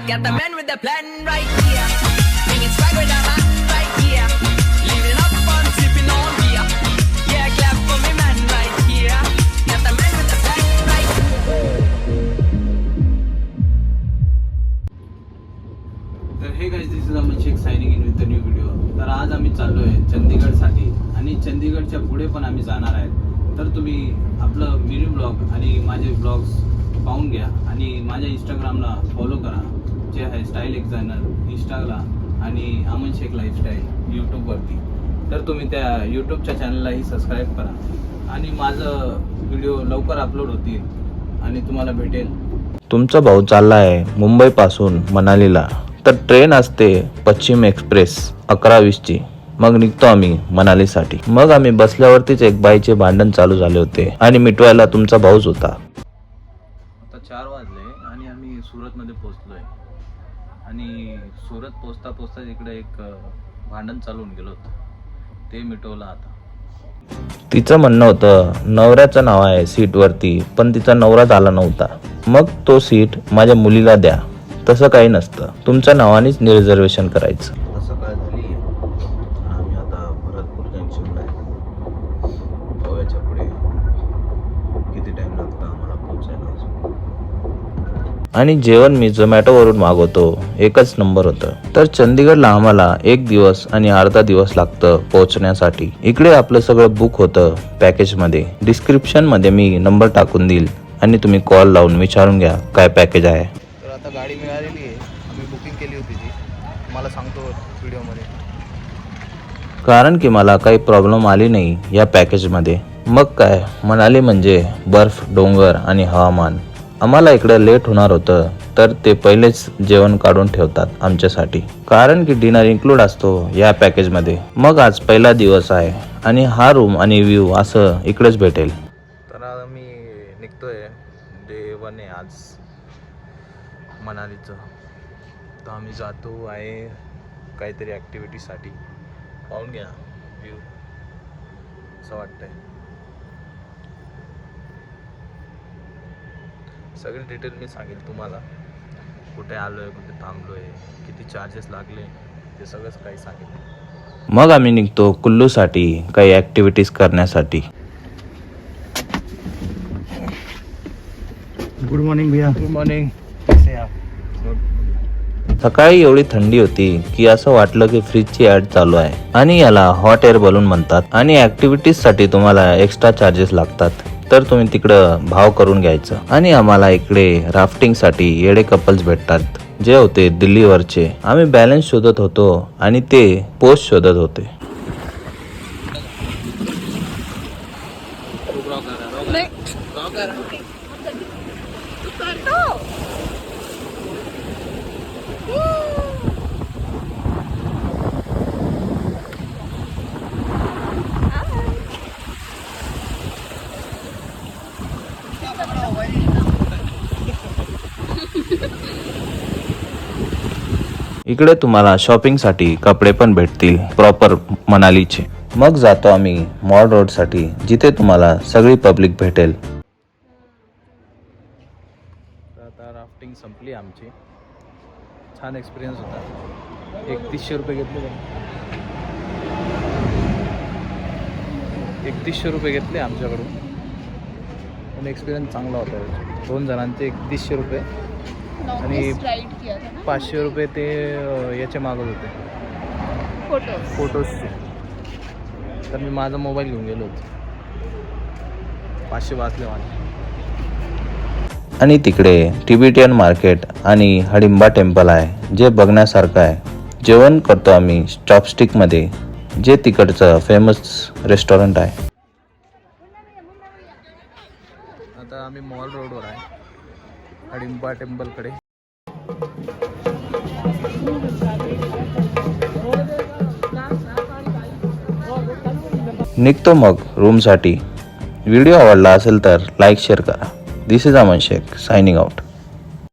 Got the man with the plan right here. Bringing swag with the man right here. Living up fun, sipping on beer. Yeah, clap for me man right here. Got the man with the plan right here. तर hey guys, this is Aman Shaikh signing in with the new video. तर आज आम्ही चाललोय चंदीगडसाठी आणि चंदीगडच्या पुढे पण आम्ही जाणार आहेत. तर तुम्ही आपलं मिनी ब्लॉग आणि माझे ब्लॉग्स पाहून घ्या आणि माझ्या इंस्टाग्रामला फॉलो करा, जे आहे स्टाईल एक्झायनर इंस्टाला आणि अमन शेख लाईफस्टाईल यूट्यूबवरती. तर तुम्ही त्या यूट्यूबच्या चॅनललाही सबस्क्राईब करा आणि माझं व्हिडिओ लवकर अपलोड होतील आणि तुम्हाला भेटेल. तुमचा भाऊ चालला आहे मुंबईपासून मनालीला. तर ट्रेन असते पश्चिम एक्सप्रेस 11:20ची. मग निघतो आम्ही मनालीसाठी. मग आम्ही बसल्यावरतीच एक बाईचे भांडण चालू झाले होते आणि मिटवायला तुमचा भाऊच होता. आता 4 वाजले आणि आम्ही सुरतमध्ये पोहोचलोय आणि सुरत पोचता इकडे एक भांडण चालून गेलो होतं, ते मिटवलं आता. तिचं म्हणणं होतं नवऱ्याचं नाव आहे सीटवरती, पण तिचा नवराच आला नव्हता. मग तो सीट माझ्या मुलीला द्या. तसं काही नसतं, तुमच्या नावानेच रिझर्वेशन करायचं. असं काय झाली आम्ही आता भरतपूर जंक्शनला आहे. गोव्याच्या पुढे किती टाइम लागतं आम्हाला पोहोचायला. आणि जेवण मी झोमॅटोवरून मागवतो, एकच नंबर होतं. तर चंदीगडला आम्हाला 1 दिवस आणि अर्धा दिवस लागतं पोहोचण्यासाठी. इकडे आपलं सगळं बुक होतं पॅकेजमध्ये. डिस्क्रिप्शनमध्ये मी नंबर टाकून देईल आणि तुम्ही कॉल लावून विचारून घ्या काय पॅकेज आहे. तर आता गाडी मिळालेली आहे, आम्ही बुकिंग केली होती ती, तुम्हाला सांगतो व्हिडिओमध्ये. कारण की मला काही प्रॉब्लेम आली नाही या पॅकेजमध्ये. मग काय, मनाली म्हणजे बर्फ, डोंगर आणि हवामान. आम्हाला इकडे लेट होणार होतं, तर ते पहिलेच जेवण काढून ठेवतात आमच्यासाठी, कारण की डिनर इन्क्लूड असतो या पॅकेजमध्ये. मग आज पहिला दिवस आहे आणि हा रूम आणि व्ह्यू असं इकडेच भेटेल. तर आज आम्ही निघतोय, डे 1 आहे आज मनालीचं. तर आम्ही जातो आहे काहीतरी ॲक्टिव्हिटीसाठी. पाहून घ्या व्ह्यू, असं वाटतंय. सगळे डिटेल मी सांगेल तुम्हाला, कुठे आलो आहे, कुठे थांबलो आहे, किती चार्जेस लागले, ते सगळंच काही सांगेल. मग आम्ही निघतो कुल्लूसाठी काही ॲक्टिव्हिटीज करण्यासाठी. गुड मॉर्निंग भैया. Good morning. कैसे आप? सकाळी एवढी थंडी होती की असं वाटलं की फ्रीजची ॲड चालू आहे. आणि याला हॉट एअर बलून म्हणतात. आणि ॲक्टिव्हिटीजसाठी तुम्हाला एक्स्ट्रा चार्जेस लागतात, तर तुम्ही तिकडं भाव करून घ्यायचं. आणि आम्हाला इकडे राफ्टिंगसाठी येडे कपल्स भेटतात, जे होते दिल्लीवरचे. आम्ही बॅलन्स शोधत होतो आणि ते पोस्ट शोधत होते. इकडे तुम्हाला शॉपिंगसाठी कपडे पण भेटतील प्रॉपर मनालीचे. मग जातो आम्ही मॉल रोडसाठी, जिथे तुम्हाला सगळी पब्लिक भेटेल. आता राफ्टिंग संपली आमची. छान एक्सपिरियन्स होता. 3100 रुपये घेतले. 3100 रुपये घेतले आमच्याकडून, पण एक्सपिरियन्स चांगला होता. 2 जणांचे 3100 रुपये आणि 500 रुपये ते याचे मागत होते, फोटोजचे. तर मी माझा मोबाईल घेऊन गेलो होतो. 500 वाचले माझे. आणि तिकडे टिबेटियन मार्केट आणि हडिंबा टेम्पल आहे, जे बघण्यासारखं आहे. जेवण करतो आम्ही चॉपस्टिकमध्ये, जे तिकडचं फेमस रेस्टॉरंट आहे. आता आम्ही मॉल रोडवर आहे, हडिंबा टेम्पलकडे. निघतो मग रूमसाठी. व्हिडिओ आवडला असेल तर लाईक शेअर करा. This is Aman Sheikh signing out.